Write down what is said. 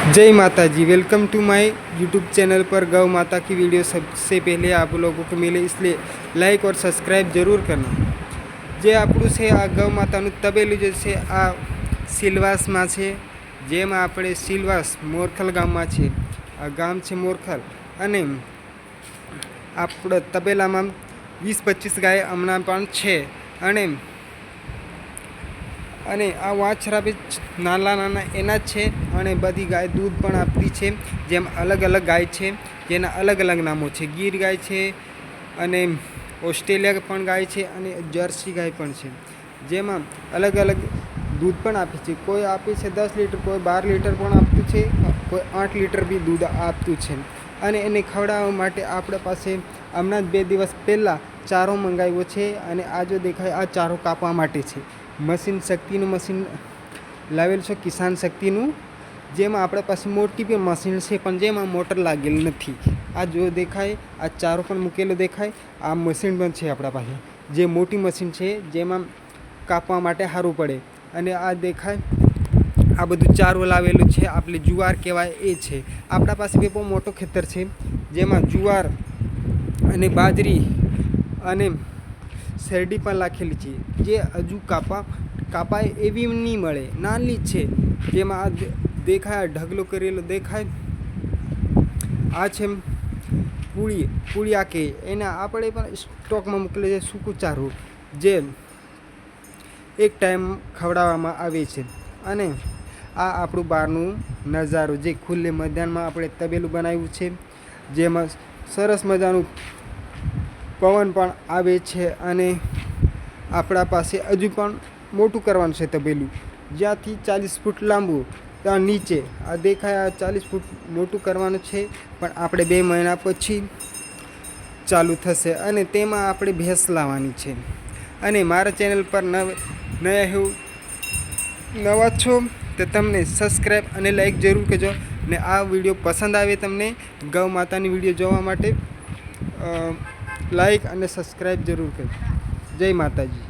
जय माता जी। Welcome to my YouTube channel पर गौ माता की वीडियो सबसे पहले आप लोगों को मिले, इसलिए लाइक और सब्सक्राइब जरूर करना। जे આપણું છે આ ગૌ માતાનું તબેલું જે છે આ સિલવાસમાં છે, જેમાં આપણે સિલવાસ મોરખલ ગામમાં છે। આ ગામ છે મોરખલ અને આપણા તબેલામાં 20-25 ગાય હમણાં પણ છે અને આ વાછરા બી નાના નાના એના જ છે અને બધી ગાય દૂધ પણ આપતી છે। જેમ અલગ અલગ ગાય છે જેના અલગ અલગ નામો છે। ગીર ગાય છે અને ઓસ્ટ્રેલિયા પણ ગાય છે અને જર્સી ગાય પણ છે, જેમાં અલગ અલગ દૂધ પણ આપે છે। કોઈ આપે છે 10 લીટર, કોઈ 12 લીટર પણ આપતું છે, કોઈ 8 લીટર બી દૂધ આપતું છે। અને એને ખવડાવવા માટે આપણા પાસે હમણાં જ 2 દિવસ પહેલાં ચારો મંગાવ્યો છે અને આ જો દેખાય આ ચારો કાપવા માટે છે। મશીન શક્તિનું મશીન લાવેલ છે, કિસાન શક્તિનું, જેમાં આપણા પાસે મોટી બી મશીન છે પણ જેમાં મોટર લાગેલ નથી। આ જો દેખાય આ ચારો પણ મૂકેલો દેખાય, આ મશીન પણ છે આપણા પાસે, જે મોટી મશીન છે જેમાં કાપવા માટે સારું પડે। અને આ દેખાય આ બધું ચારો લાવેલું છે, આપણે જુવાર કહેવાય એ છે। આપણા પાસે બી બહુ મોટો ખેતર છે જેમાં જુવાર અને બાજરી અને શેરડી પણ રાખેલી છે, જે હજુ કાપાય એવી નહીં મળે, નાની જ છે। જેમાં આ દેખાય ઢગલો કરેલો દેખાય, આ છે પૂળિયા કે એના આપણે પણ સ્ટોકમાં મોકલે છે સૂકું ચારું, જે એક ટાઈમ ખવડાવવામાં આવે છે। અને આ આપણું બહારનું નજારો, જે ખુલ્લે મેદાનમાં આપણે તબેલું બનાવ્યું છે, જેમાં સરસ મજાનું પવન પણ આવે છે। અને આપણા પાસે હજુ પણ મોટું કરવાનું છે તબેલું, જ્યાંથી 40 ફૂટ લાંબુ ત્યાં નીચે આ દેખાય આ 40 ફૂટ મોટું કરવાનું છે, પણ આપણે 2 મહિના પછી ચાલુ થશે અને તેમાં આપણે ભેંસ લાવવાની છે। અને મારા ચેનલ પર નવા છો તો તમને સબસ્ક્રાઈબ અને લાઈક જરૂર કરજો ને આ વિડીયો પસંદ આવે તમને ગૌ માતાની વિડીયો જોવા માટે લાઈક અને સબસ્ક્રાઈબ જરૂર કરજો। જય માતાજી।